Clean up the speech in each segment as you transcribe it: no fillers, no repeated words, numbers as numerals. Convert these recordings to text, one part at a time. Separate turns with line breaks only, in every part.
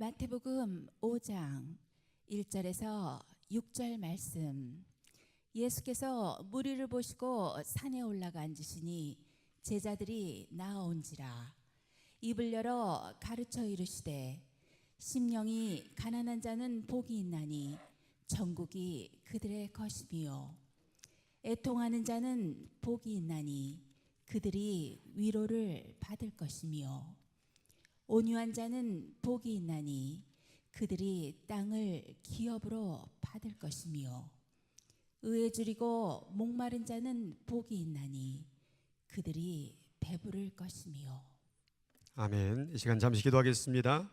마태복음 5장 1절에서 6절 말씀. 예수께서 무리를 보시고 산에 올라가 앉으시니 제자들이 나아온지라. 입을 열어 가르쳐 이르시되 심령이 가난한 자는 복이 있나니 천국이 그들의 것이며 애통하는 자는 복이 있나니 그들이 위로를 받을 것이며 온유한 자는 복이 있나니 그들이 땅을 기업으로 받을 것이며 의에 줄이고 목마른 자는 복이 있나니 그들이 배부를 것이며.
아멘. 이 시간 잠시 기도하겠습니다.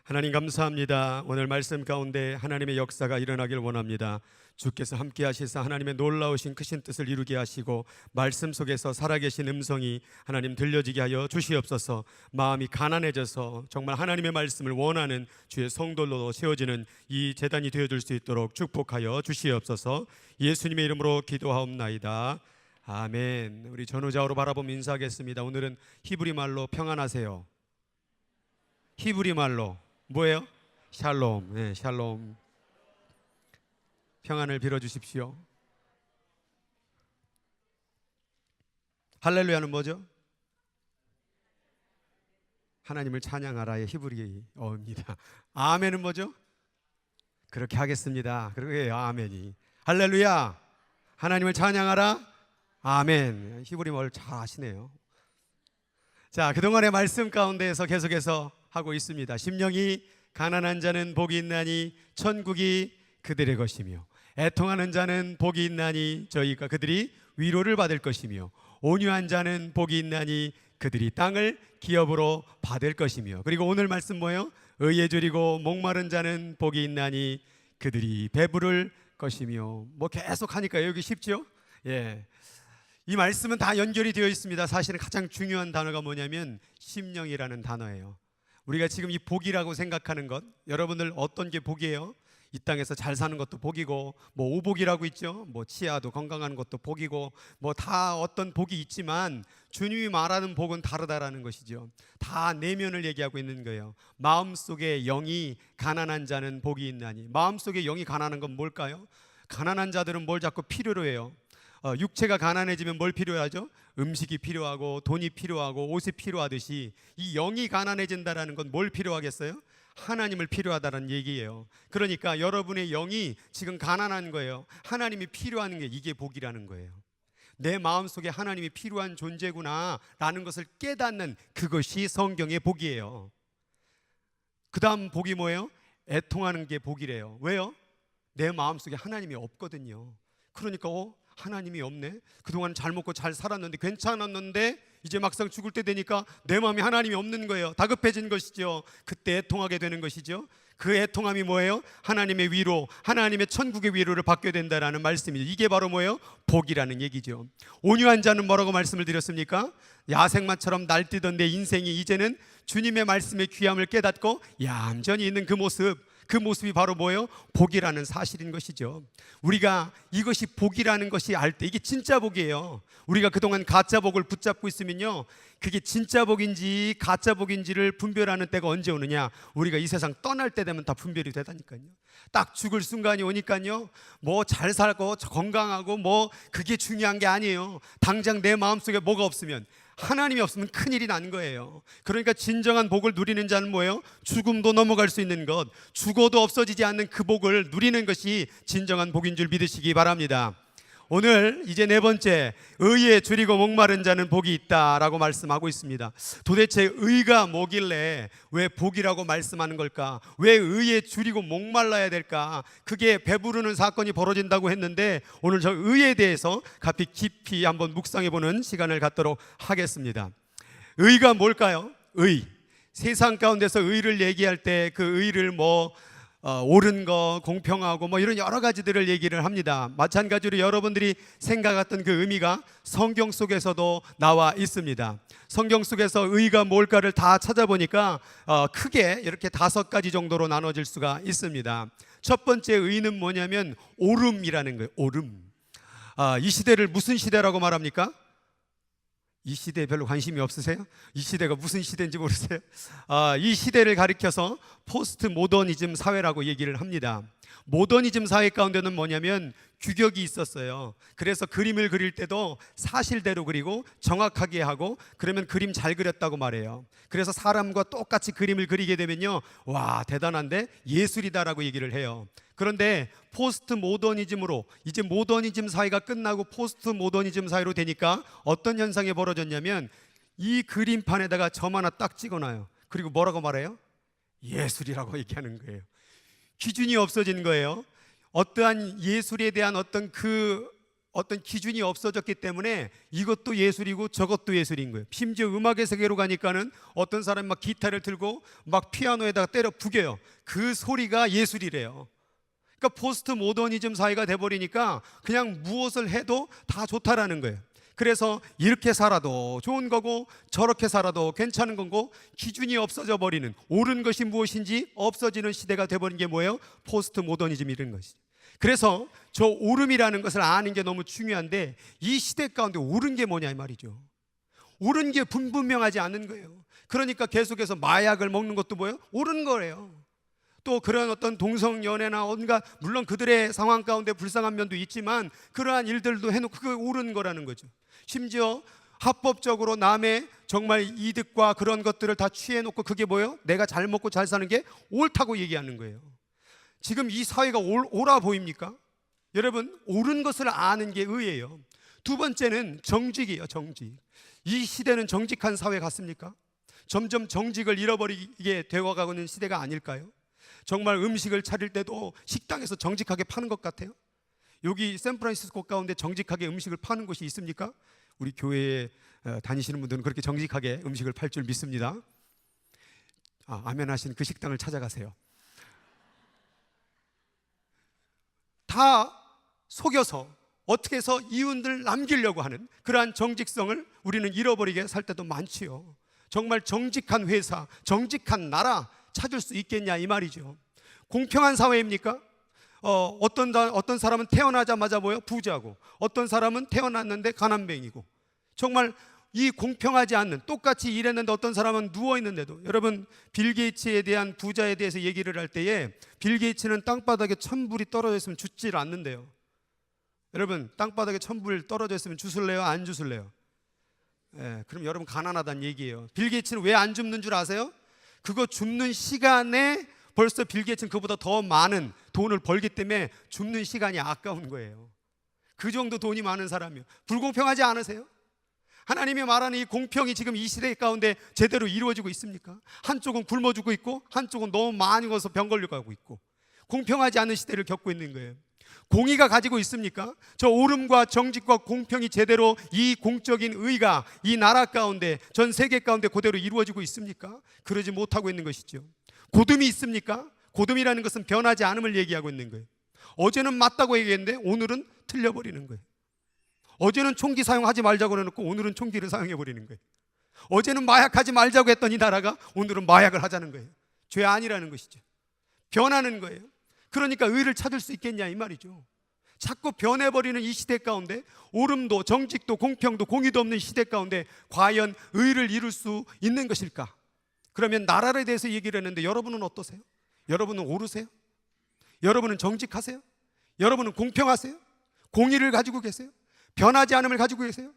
하나님 감사합니다. 오늘 말씀 가운데 하나님의 역사가 일어나길 원합니다. 주께서 함께 하시사 하나님의 놀라우신 크신 뜻을 이루게 하시고 말씀 속에서 살아계신 음성이 하나님 들려지게 하여 주시옵소서. 마음이 가난해져서 정말 하나님의 말씀을 원하는 주의 성도로 세워지는 이 제단이 되어줄 수 있도록 축복하여 주시옵소서. 예수님의 이름으로 기도하옵나이다. 아멘. 우리 전후좌우로 바라보며 인사하겠습니다. 오늘은 히브리 말로 평안하세요. 히브리 말로 뭐예요? 샬롬. 네, 샬롬. 평안을 빌어주십시오. 할렐루야는 뭐죠? 하나님을 찬양하라의 히브리어입니다. 아멘은 뭐죠? 그렇게 하겠습니다. 그러게요. 아멘이. 할렐루야. 하나님을 찬양하라. 아멘. 히브리말 잘 아시네요. 자, 그동안의 말씀 가운데에서 계속해서 하고 있습니다. 심령이 가난한 자는 복이 있나니 천국이 그들의 것이며 애통하는 자는 복이 있나니 저희가 그들이 위로를 받을 것이며 온유한 자는 복이 있나니 그들이 땅을 기업으로 받을 것이며. 그리고 오늘 말씀 뭐예요? 의에 줄이고 목마른 자는 복이 있나니 그들이 배부를 것이며. 뭐 계속 하니까 여기 쉽죠? 예. 이 말씀은 다 연결이 되어 있습니다. 사실은 가장 중요한 단어가 뭐냐면 심령이라는 단어예요. 우리가 지금 이 복이라고 생각하는 것, 여러분들 어떤 게 복이에요? 이 땅에서 잘 사는 것도 복이고, 뭐 오복이라고 있죠. 뭐 치아도 건강한 것도 복이고, 뭐 다 어떤 복이 있지만 주님이 말하는 복은 다르다라는 것이죠. 다 내면을 얘기하고 있는 거예요. 마음속에 영이 가난한 자는 복이 있나니. 마음속에 영이 가난한 건 뭘까요? 가난한 자들은 뭘 자꾸 필요로 해요? 육체가 가난해지면 뭘 필요하죠? 음식이 필요하고 돈이 필요하고 옷이 필요하듯이 이 영이 가난해진다라는 건 뭘 필요하겠어요? 하나님을 필요하다는 얘기예요. 그러니까 여러분의 영이 지금 가난한 거예요. 하나님이 필요한 게 이게 복이라는 거예요. 내 마음속에 하나님이 필요한 존재구나 라는 것을 깨닫는 그것이 성경의 복이에요. 그 다음 복이 뭐예요? 애통하는 게 복이래요. 왜요? 내 마음속에 하나님이 없거든요. 그러니까 하나님이 없네. 그동안 잘 먹고 잘 살았는데 괜찮았는데 이제 막상 죽을 때 되니까 내 마음에 하나님이 없는 거예요. 다급해진 것이죠. 그때 애통하게 되는 것이죠. 그 애통함이 뭐예요? 하나님의 위로, 하나님의 천국의 위로를 받게 된다라는 말씀이죠. 이게 바로 뭐예요? 복이라는 얘기죠. 온유한 자는 뭐라고 말씀을 드렸습니까? 야생마처럼 날뛰던 내 인생이 이제는 주님의 말씀의 귀함을 깨닫고 얌전히 있는 그 모습이 바로 뭐예요? 복이라는 사실인 것이죠. 우리가 이것이 복이라는 것이 알 때 이게 진짜 복이에요. 우리가 그동안 가짜 복을 붙잡고 있으면요, 그게 진짜 복인지 가짜 복인지를 분별하는 때가 언제 오느냐? 우리가 이 세상 떠날 때 되면 다 분별이 되다니까요. 딱 죽을 순간이 오니까요, 뭐 잘 살고 건강하고 뭐 그게 중요한 게 아니에요. 당장 내 마음속에 뭐가 없으면, 하나님이 없으면 큰일이 난 거예요. 그러니까 진정한 복을 누리는 자는 뭐예요? 죽음도 넘어갈 수 있는 것, 죽어도 없어지지 않는 그 복을 누리는 것이 진정한 복인 줄 믿으시기 바랍니다. 오늘 이제 네 번째, 의에 줄이고 목마른 자는 복이 있다라고 말씀하고 있습니다. 도대체 의가 뭐길래 왜 복이라고 말씀하는 걸까? 왜 의에 줄이고 목말라야 될까? 그게 배부르는 사건이 벌어진다고 했는데 오늘 저 의에 대해서 깊이 한번 묵상해보는 시간을 갖도록 하겠습니다. 의가 뭘까요? 의. 세상 가운데서 의를 얘기할 때 그 의를 옳은 거, 공평하고 이런 여러 가지들을 얘기를 합니다. 마찬가지로 여러분들이 생각했던 그 의미가 성경 속에서도 나와 있습니다. 성경 속에서 의가 뭘까를 다 찾아보니까 크게 이렇게 5가지 정도로 나눠질 수가 있습니다. 첫 번째 의는 뭐냐면 옳음이라는 거예요. 옳음. 이 시대를 무슨 시대라고 말합니까? 이 시대에 별로 관심이 없으세요? 이 시대가 무슨 시대인지 모르세요? 이 시대를 가리켜서 포스트 모더니즘 사회라고 얘기를 합니다. 모더니즘 사회 가운데는 뭐냐면 규격이 있었어요. 그래서 그림을 그릴 때도 사실대로 그리고 정확하게 하고, 그러면 그림 잘 그렸다고 말해요. 그래서 사람과 똑같이 그림을 그리게 되면요, 와, 대단한데 예술이다라고 얘기를 해요. 그런데 포스트 모더니즘으로, 이제 모더니즘 사회가 끝나고 포스트 모더니즘 사회로 되니까 어떤 현상이 벌어졌냐면, 이 그림판에다가 점 하나 딱 찍어놔요. 그리고 뭐라고 말해요? 예술이라고 얘기하는 거예요. 기준이 없어진 거예요. 어떠한 예술에 대한 어떤 기준이 없어졌기 때문에 이것도 예술이고 저것도 예술인 거예요. 심지어 음악의 세계로 가니까는 어떤 사람이 막 기타를 들고 막 피아노에다가 때려 부겨요. 그 소리가 예술이래요. 그러니까 포스트 모더니즘 사회가 돼버리니까 그냥 무엇을 해도 다 좋다라는 거예요. 그래서 이렇게 살아도 좋은 거고 저렇게 살아도 괜찮은 거고, 기준이 없어져 버리는, 옳은 것이 무엇인지 없어지는 시대가 돼버린 게 뭐예요? 포스트 모더니즘이라는 것이죠. 그래서 저 옳음이라는 것을 아는 게 너무 중요한데, 이 시대 가운데 옳은 게 뭐냐 이 말이죠. 옳은 게 분명하지 않은 거예요. 그러니까 계속해서 마약을 먹는 것도 뭐예요? 옳은 거예요. 또 그런 어떤 동성연애나 온갖, 물론 그들의 상황 가운데 불쌍한 면도 있지만 그러한 일들도 해놓고 그게 옳은 거라는 거죠. 심지어 합법적으로 남의 정말 이득과 그런 것들을 다 취해놓고 그게 뭐예요? 내가 잘 먹고 잘 사는 게 옳다고 얘기하는 거예요. 지금 이 사회가 옳아 보입니까? 여러분, 옳은 것을 아는 게 의예요. 두 번째는 정직이에요. 정직. 이 시대는 정직한 사회 같습니까? 점점 정직을 잃어버리게 되어가고 있는 시대가 아닐까요? 정말 음식을 차릴 때도 식당에서 정직하게 파는 것 같아요. 여기 샌프란시스코 가운데 정직하게 음식을 파는 곳이 있습니까? 우리 교회에 다니시는 분들은 그렇게 정직하게 음식을 팔 줄 믿습니다. 아멘 하신 그 식당을 찾아가세요. 다 속여서 어떻게 해서 이윤들 남기려고 하는 그러한 정직성을 우리는 잃어버리게 살 때도 많지요. 정말 정직한 회사, 정직한 나라 찾을 수 있겠냐 이 말이죠. 공평한 사회입니까? 어떤 사람은 태어나자마자 뭐예요? 부자고, 어떤 사람은 태어났는데 가난뱅이고, 정말 이 공평하지 않는, 똑같이 일했는데 어떤 사람은 누워있는데도. 여러분, 빌 게이츠에 대한 부자에 대해서 얘기를 할 때에 빌 게이츠는 땅바닥에 천불이 떨어져 있으면 죽질 않는데요. 여러분, 땅바닥에 천불 떨어져 있으면 주술래요? 안 주술래요? 그럼 여러분 가난하다는 얘기예요. 빌 게이츠는 왜 안 죽는 줄 아세요? 그거 죽는 시간에 벌써 빌 게이츠는 그보다 더 많은 돈을 벌기 때문에 죽는 시간이 아까운 거예요. 그 정도 돈이 많은 사람이요. 불공평하지 않으세요? 하나님이 말하는 이 공평이 지금 이 시대 가운데 제대로 이루어지고 있습니까? 한쪽은 굶어 죽고 있고 한쪽은 너무 많이 먹어서 병 걸려가고 있고, 공평하지 않은 시대를 겪고 있는 거예요. 공의가 가지고 있습니까? 저 옳음과 정직과 공평이 제대로, 이 공적인 의가 이 나라 가운데, 전 세계 가운데 그대로 이루어지고 있습니까? 그러지 못하고 있는 것이죠. 고듬이 있습니까? 고듬이라는 것은 변하지 않음을 얘기하고 있는 거예요. 어제는 맞다고 얘기했는데 오늘은 틀려버리는 거예요. 어제는 총기 사용하지 말자고 해놓고 오늘은 총기를 사용해버리는 거예요. 어제는 마약하지 말자고 했던 이 나라가 오늘은 마약을 하자는 거예요. 죄 아니라는 것이죠. 변하는 거예요. 그러니까 의를 찾을 수 있겠냐 이 말이죠. 자꾸 변해버리는 이 시대 가운데 옳음도 정직도 공평도 공의도 없는 시대 가운데 과연 의를 이룰 수 있는 것일까? 그러면 나라에 대해서 얘기를 했는데 여러분은 어떠세요? 여러분은 옳으세요? 여러분은 정직하세요? 여러분은 공평하세요? 공의를 가지고 계세요? 변하지 않음을 가지고 계세요?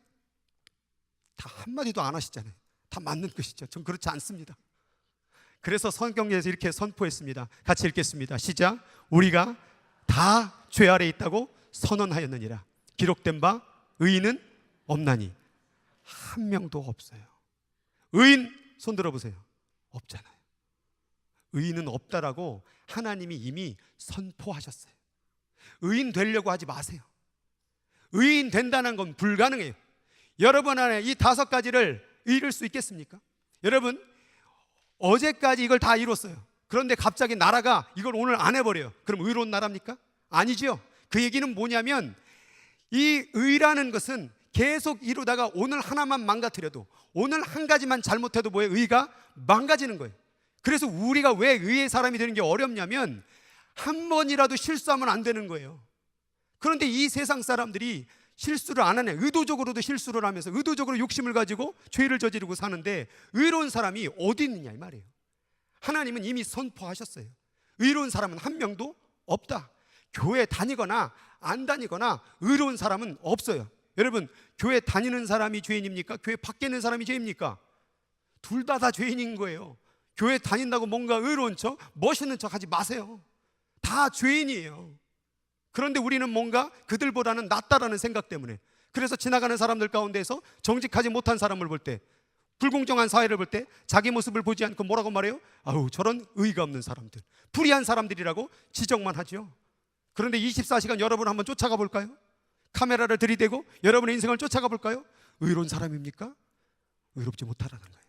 다 한마디도 안 하시잖아요. 다 맞는 것이죠. 전 그렇지 않습니다. 그래서 성경에서 이렇게 선포했습니다. 같이 읽겠습니다. 시작. 우리가 다 죄 아래 있다고 선언하였느니라. 기록된 바 의인은 없나니 한 명도 없어요. 의인 손 들어보세요. 없잖아요. 의인은 없다라고 하나님이 이미 선포하셨어요. 의인 되려고 하지 마세요. 의인 된다는 건 불가능해요. 여러분 안에 이 5가지를 이룰 수 있겠습니까? 여러분, 어제까지 이걸 다 이뤘어요. 그런데 갑자기 나라가 이걸 오늘 안 해버려요. 그럼 의로운 나라입니까? 아니죠. 그 얘기는 뭐냐면, 이 의라는 것은 계속 이루다가 오늘 하나만 망가뜨려도, 오늘 한 가지만 잘못해도 뭐예요? 의가 망가지는 거예요. 그래서 우리가 왜 의의 사람이 되는 게 어렵냐면 한 번이라도 실수하면 안 되는 거예요. 그런데 이 세상 사람들이 실수를 안 하네. 의도적으로도 실수를 하면서 의도적으로 욕심을 가지고 죄를 저지르고 사는데 의로운 사람이 어디 있느냐 이 말이에요. 하나님은 이미 선포하셨어요. 의로운 사람은 한 명도 없다. 교회 다니거나 안 다니거나 의로운 사람은 없어요. 여러분, 교회 다니는 사람이 죄인입니까? 교회 밖에 있는 사람이 죄입니까? 둘 다 죄인인 거예요. 교회 다닌다고 뭔가 의로운 척, 멋있는 척 하지 마세요. 다 죄인이에요. 그런데 우리는 뭔가 그들보다는 낫다라는 생각 때문에, 그래서 지나가는 사람들 가운데서 정직하지 못한 사람을 볼 때, 불공정한 사회를 볼 때 자기 모습을 보지 않고 뭐라고 말해요? 아우, 저런 의의가 없는 사람들, 불의한 사람들이라고 지적만 하죠. 그런데 24시간 여러분 한번 쫓아가 볼까요? 카메라를 들이대고 여러분의 인생을 쫓아가 볼까요? 의로운 사람입니까? 의롭지 못하다는 거예요.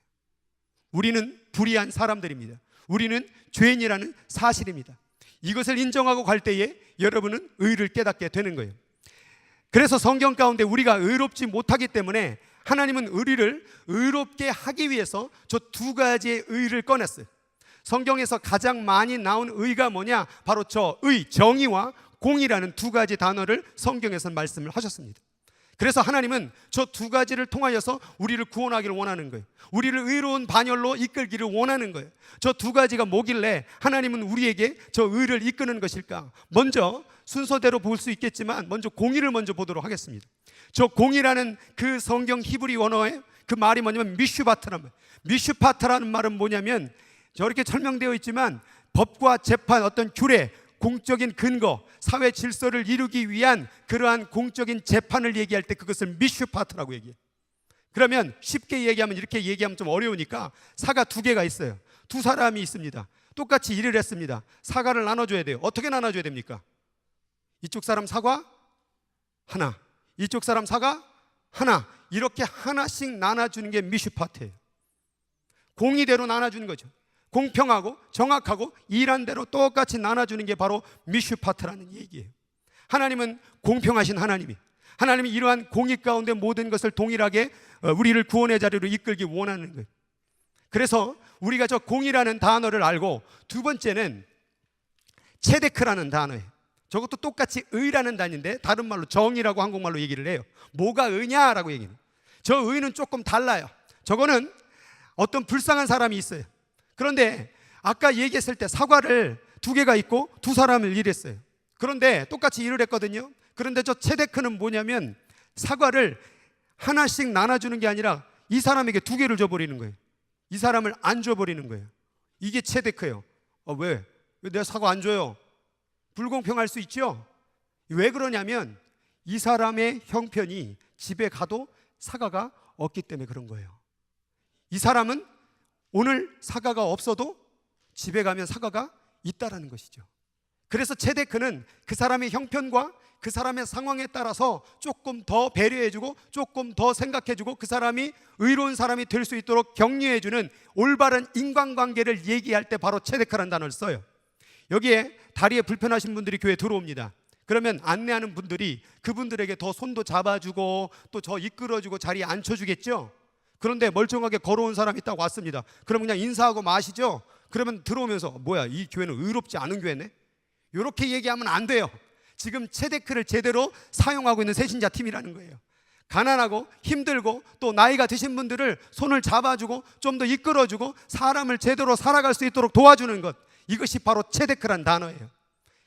우리는 불의한 사람들입니다. 우리는 죄인이라는 사실입니다. 이것을 인정하고 갈 때에 여러분은 의를 깨닫게 되는 거예요. 그래서 성경 가운데 우리가 의롭지 못하기 때문에 하나님은 우리를 의롭게 하기 위해서 저 두 가지의 의를 꺼냈어요. 성경에서 가장 많이 나온 의가 뭐냐? 바로 저 의, 정의와 공의라는 두 가지 단어를 성경에서 말씀을 하셨습니다. 그래서 하나님은 저 두 가지를 통하여서 우리를 구원하기를 원하는 거예요. 우리를 의로운 반열로 이끌기를 원하는 거예요. 저 두 가지가 뭐길래 하나님은 우리에게 저 의를 이끄는 것일까? 먼저 순서대로 볼 수 있겠지만 먼저 공의를 먼저 보도록 하겠습니다. 저 공의라는 그 성경 히브리 원어의 그 말이 뭐냐면 미슈바트라는 말. 미슈파트라는 말은 뭐냐면 저렇게 설명되어 있지만 법과 재판, 어떤 규례, 공적인 근거, 사회 질서를 이루기 위한 그러한 공적인 재판을 얘기할 때 그것을 미슈파트라고 얘기해요. 그러면 쉽게 얘기하면, 이렇게 얘기하면 좀 어려우니까 사가 두 개가 있어요. 두 사람이 있습니다. 똑같이 일을 했습니다. 사과를 나눠줘야 돼요. 어떻게 나눠줘야 됩니까? 이쪽 사람 사과 하나, 이쪽 사람 사과 하나, 이렇게 하나씩 나눠주는 게 미슈파트예요. 공의대로 나눠주는 거죠. 공평하고 정확하고 일한 대로 똑같이 나눠주는 게 바로 미슈파트라는 얘기예요. 하나님은 공평하신 하나님이, 하나님이 이러한 공의 가운데 모든 것을 동일하게 우리를 구원의 자리로 이끌기 원하는 거예요. 그래서 우리가 저 공의라는 단어를 알고, 두 번째는 체데크라는 단어예요. 저것도 똑같이 의라는 단어인데 다른 말로 정의라고 한국말로 얘기를 해요. 뭐가 의냐라고 얘기해요. 저 의는 조금 달라요. 저거는 어떤 불쌍한 사람이 있어요. 그런데 아까 얘기했을 때 사과를 두 개가 있고 두 사람을 일했어요. 그런데 똑같이 일을 했거든요. 그런데 저 체데크는 뭐냐면 사과를 하나씩 나눠주는 게 아니라 이 사람에게 두 개를 줘버리는 거예요. 이 사람을 안 줘버리는 거예요. 이게 체데크예요. 왜 내가 사과 안 줘요? 불공평할 수 있죠. 왜 그러냐면 이 사람의 형편이 집에 가도 사과가 없기 때문에 그런 거예요. 이 사람은 오늘 사과가 없어도 집에 가면 사과가 있다라는 것이죠. 그래서 체데크는 그 사람의 형편과 그 사람의 상황에 따라서 조금 더 배려해주고 조금 더 생각해주고 그 사람이 의로운 사람이 될 수 있도록 격려해주는 올바른 인간관계를 얘기할 때 바로 체데크라는 단어를 써요. 여기에 다리에 불편하신 분들이 교회에 들어옵니다. 그러면 안내하는 분들이 그분들에게 더 손도 잡아주고 또 저 이끌어주고 자리에 앉혀주겠죠. 그런데 멀쩡하게 걸어온 사람이 딱 왔습니다. 그럼 그냥 인사하고 마시죠. 그러면 들어오면서 뭐야, 이 교회는 의롭지 않은 교회네? 이렇게 얘기하면 안 돼요. 지금 체데크를 제대로 사용하고 있는 새신자 팀이라는 거예요. 가난하고 힘들고 또 나이가 드신 분들을 손을 잡아주고 좀 더 이끌어주고 사람을 제대로 살아갈 수 있도록 도와주는 것, 이것이 바로 체데크란 단어예요.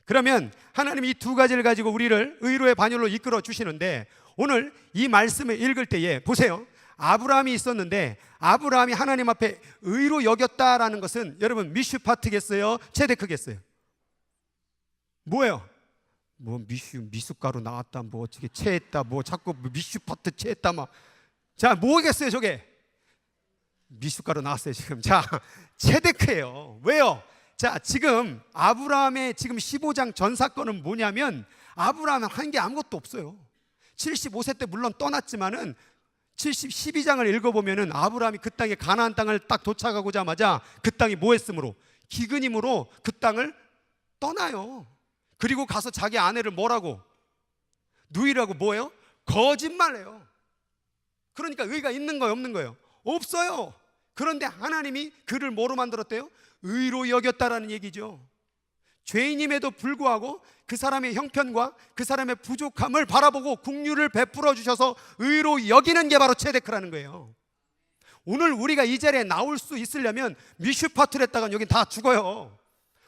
그러면 하나님이 이 두 가지를 가지고 우리를 의로의 반열로 이끌어 주시는데, 오늘 이 말씀을 읽을 때에 보세요. 아브라함이 있었는데 아브라함이 하나님 앞에 의로 여겼다라는 것은 여러분 미슈파트겠어요? 체데크겠어요? 뭐예요? 뭐 미숫가루 나왔다, 뭐 어떻게 체했다, 뭐 자꾸 미슈파트 체했다, 막. 자, 뭐겠어요 저게? 미숫가루 나왔어요 지금. 자, 체데크예요. 왜요? 자, 지금 아브라함의 지금 15장 전 사건은 뭐냐면 아브라함은 한 게 아무것도 없어요. 75세 때 물론 떠났지만은 12장을 읽어보면은 아브라함이 그 땅에 가나안 땅을 딱 도착하고자마자 그 땅이 뭐 했으므로? 기근임으로 그 땅을 떠나요. 그리고 가서 자기 아내를 뭐라고? 누이라고 뭐예요? 거짓말해요. 그러니까 의가 있는 거예요, 없는 거예요? 없어요. 그런데 하나님이 그를 뭐로 만들었대요? 의로 여겼다라는 얘기죠. 죄인임에도 불구하고 그 사람의 형편과 그 사람의 부족함을 바라보고 긍휼을 베풀어 주셔서 의로 여기는 게 바로 체데크라는 거예요. 오늘 우리가 이 자리에 나올 수 있으려면 미슈파트를 했다간 여긴 다 죽어요.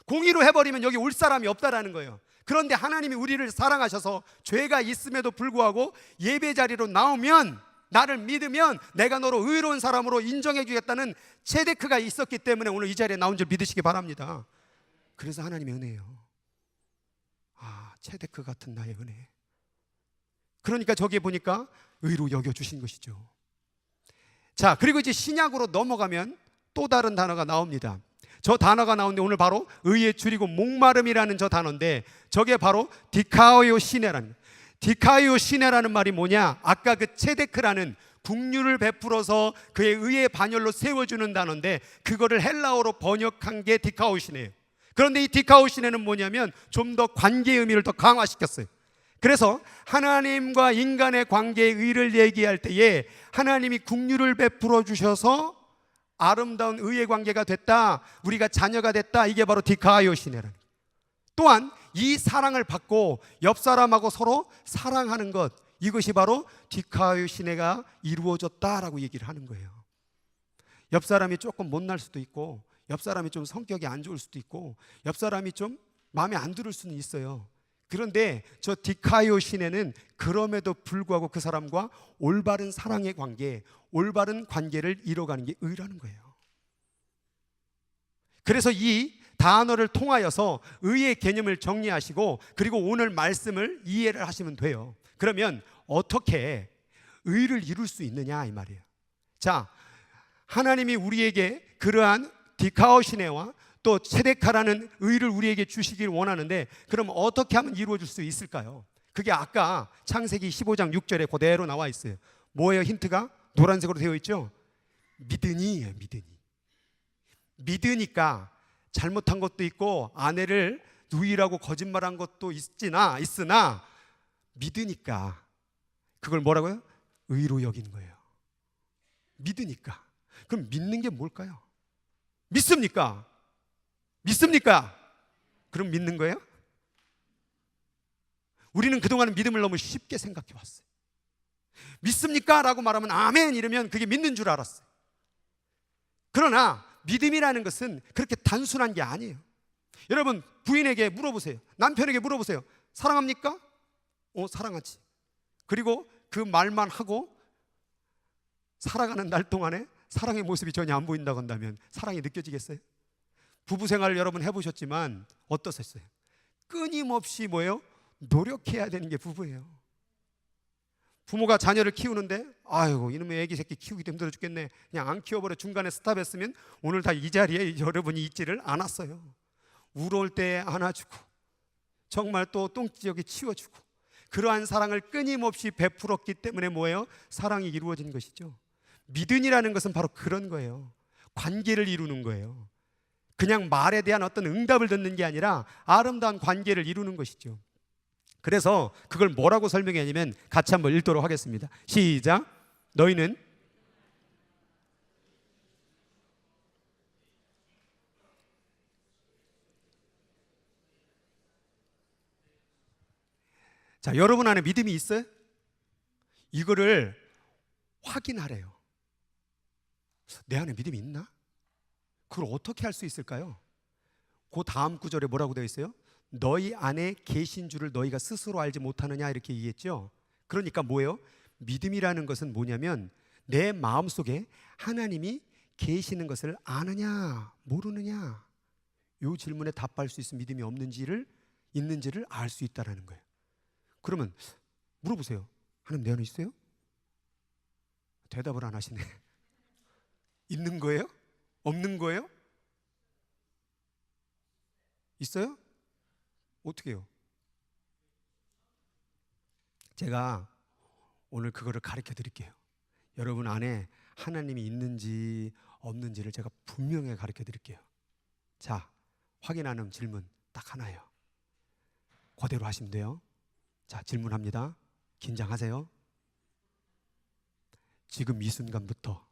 공의로 해버리면 여기 올 사람이 없다라는 거예요. 그런데 하나님이 우리를 사랑하셔서 죄가 있음에도 불구하고 예배 자리로 나오면, 나를 믿으면 내가 너로 의로운 사람으로 인정해 주겠다는 체데크가 있었기 때문에 오늘 이 자리에 나온 줄 믿으시기 바랍니다. 그래서 하나님의 은혜예요. 체데크 같은 나의 은혜. 그러니까 저기에 보니까 의로 여겨주신 것이죠. 자, 그리고 이제 신약으로 넘어가면 또 다른 단어가 나옵니다. 저 단어가 나오는데 오늘 바로 의에 줄이고 목마름이라는 저 단어인데, 저게 바로 디카이오 시네라는, 디카이오 시네라는 말이 뭐냐? 아까 그 체데크라는 긍휼을 베풀어서 그의 의의 반열로 세워주는 단어인데, 그거를 헬라어로 번역한 게 디카오시네예요. 그런데 이 디카오시네는 뭐냐면 좀 더 관계의 의미를 더 강화시켰어요. 그래서 하나님과 인간의 관계의 의를 얘기할 때에 하나님이 긍휼을 베풀어 주셔서 아름다운 의의 관계가 됐다, 우리가 자녀가 됐다, 이게 바로 디카이오시네라는. 또한 이 사랑을 받고 옆 사람하고 서로 사랑하는 것, 이것이 바로 디카이오시네가 이루어졌다라고 얘기를 하는 거예요. 옆 사람이 조금 못날 수도 있고, 옆 사람이 좀 성격이 안 좋을 수도 있고, 옆 사람이 좀 마음에 안 들을 수는 있어요. 그런데 저 디카이오시네는 그럼에도 불구하고 그 사람과 올바른 사랑의 관계, 올바른 관계를 이뤄가는 게 의라는 거예요. 그래서 이 단어를 통하여서 의의 개념을 정리하시고, 그리고 오늘 말씀을 이해를 하시면 돼요. 그러면 어떻게 의를 이룰 수 있느냐 이 말이에요. 자, 하나님이 우리에게 그러한 디카오시네와 또 체데카라는 의를 우리에게 주시길 원하는데, 그럼 어떻게 하면 이루어질 수 있을까요? 그게 아까 창세기 15장 6절에 그대로 나와 있어요. 뭐예요? 힌트가 노란색으로 되어 있죠? 믿으니예요. 믿으니까 잘못한 것도 있고 아내를 누이라고 거짓말한 것도 있으나 믿으니까 그걸 뭐라고요? 의로 여기는 거예요. 믿으니까. 그럼 믿는 게 뭘까요? 믿습니까? 그럼 믿는 거예요? 우리는 그동안 믿음을 너무 쉽게 생각해 왔어요. 믿습니까? 라고 말하면 아멘 이러면 그게 믿는 줄 알았어요. 그러나 믿음이라는 것은 그렇게 단순한 게 아니에요. 여러분, 부인에게 물어보세요. 남편에게 물어보세요. 사랑합니까? 사랑하지. 그리고 그 말만 하고 살아가는 날 동안에 사랑의 모습이 전혀 안 보인다고 한다면 사랑이 느껴지겠어요? 부부 생활을 여러분 해보셨지만 어떠셨어요? 끊임없이 뭐예요? 노력해야 되는 게 부부예요. 부모가 자녀를 키우는데 아이고 이놈의 애기 새끼 키우기도 힘들어 죽겠네, 그냥 안 키워버려, 중간에 스탑했으면 오늘 다 이 자리에 여러분이 있지를 않았어요. 울어올 때 안아주고 정말 또 똥지역에 치워주고, 그러한 사랑을 끊임없이 베풀었기 때문에 뭐예요? 사랑이 이루어진 것이죠. 믿음이라는 것은 바로 그런 거예요. 관계를 이루는 거예요. 그냥 말에 대한 어떤 응답을 듣는 게 아니라 아름다운 관계를 이루는 것이죠. 그래서 그걸 뭐라고 설명했냐면 같이 한번 읽도록 하겠습니다. 시작. 너희는 자, 여러분 안에 믿음이 있어요? 이거를 확인하래요. 내 안에 믿음이 있나? 그걸 어떻게 할 수 있을까요? 그 다음 구절에 뭐라고 되어 있어요? 너희 안에 계신 줄을 너희가 스스로 알지 못하느냐 이렇게 얘기했죠. 그러니까 뭐예요? 믿음이라는 것은 뭐냐면 내 마음속에 하나님이 계시는 것을 아느냐 모르느냐, 이 질문에 답할 수 있는 믿음이 있는지를 알 수 있다는 거예요. 그러면 물어보세요. 하나님 내 안에 있어요? 대답을 안 하시네. 있는 거예요? 없는 거예요? 있어요? 어떻게 해요? 제가 오늘 그거를 가르쳐 드릴게요. 여러분 안에 하나님이 있는지 없는지를 제가 분명히 가르쳐 드릴게요. 자, 확인하는 질문 딱 하나예요. 그대로 하시면 돼요. 자, 질문합니다. 긴장하세요. 지금 이 순간부터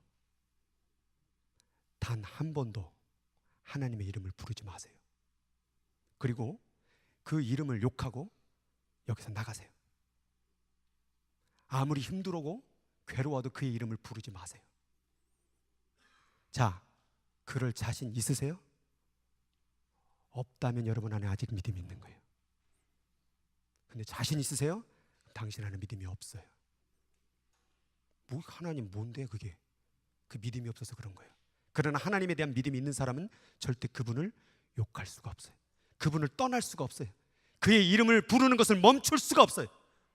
단 한 번도 하나님의 이름을 부르지 마세요. 그리고 그 이름을 욕하고 여기서 나가세요. 아무리 힘들고 괴로워도 그의 이름을 부르지 마세요. 자, 그럴 자신 있으세요? 없다면 여러분 안에 아직 믿음이 있는 거예요. 근데 자신 있으세요? 당신 안에 믿음이 없어요. 뭐 하나님 뭔데 그게? 그 믿음이 없어서 그런 거예요. 그러나 하나님에 대한 믿음이 있는 사람은 절대 그분을 욕할 수가 없어요. 그분을 떠날 수가 없어요. 그의 이름을 부르는 것을 멈출 수가 없어요.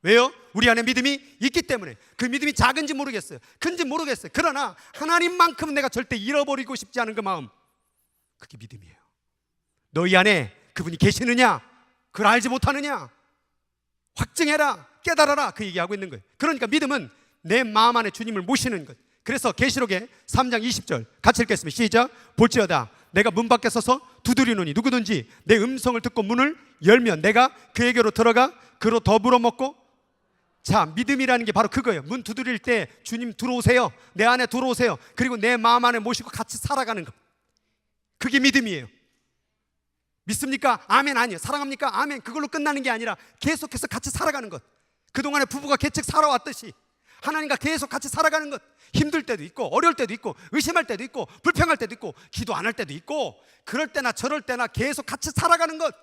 왜요? 우리 안에 믿음이 있기 때문에. 그 믿음이 작은지 모르겠어요, 큰지 모르겠어요. 그러나 하나님만큼은 내가 절대 잃어버리고 싶지 않은 그 마음, 그게 믿음이에요. 너희 안에 그분이 계시느냐? 그걸 알지 못하느냐? 확증해라, 깨달아라, 그 얘기하고 있는 거예요. 그러니까 믿음은 내 마음 안에 주님을 모시는 것. 그래서 계시록의 3장 20절 같이 읽겠습니다. 시작. 볼지어다 내가 문 밖에 서서 두드리노니 누구든지 내 음성을 듣고 문을 열면 내가 그에게로 들어가 그로 더불어 먹고. 자, 믿음이라는 게 바로 그거예요. 문 두드릴 때 주님 들어오세요, 내 안에 들어오세요, 그리고 내 마음 안에 모시고 같이 살아가는 것, 그게 믿음이에요. 믿습니까? 아멘. 아니요. 사랑합니까? 아멘. 그걸로 끝나는 게 아니라 계속해서 같이 살아가는 것. 그동안에 부부가 계속 살아왔듯이 하나님과 계속 같이 살아가는 것. 힘들 때도 있고 어려울 때도 있고 의심할 때도 있고 불평할 때도 있고 기도 안 할 때도 있고, 그럴 때나 저럴 때나 계속 같이 살아가는 것.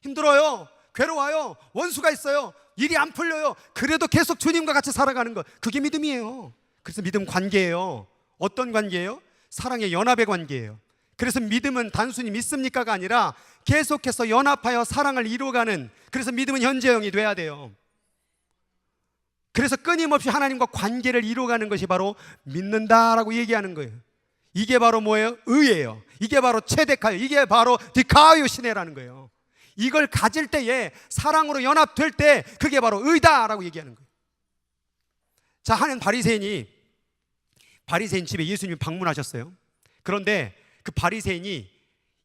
힘들어요, 괴로워요, 원수가 있어요, 일이 안 풀려요, 그래도 계속 주님과 같이 살아가는 것, 그게 믿음이에요. 그래서 믿음 관계예요. 어떤 관계예요? 사랑의 연합의 관계예요. 그래서 믿음은 단순히 믿습니까가 아니라 계속해서 연합하여 사랑을 이루어가는, 그래서 믿음은 현재형이 돼야 돼요. 그래서 끊임없이 하나님과 관계를 이루어가는 것이 바로 믿는다라고 얘기하는 거예요. 이게 바로 뭐예요? 의예요. 이게 바로 체데카요. 이게 바로 디카요 시네라는 거예요. 이걸 가질 때에, 사랑으로 연합될 때, 그게 바로 의다라고 얘기하는 거예요. 자, 한 바리새인 집에 예수님이 방문하셨어요. 그런데 그 바리새인이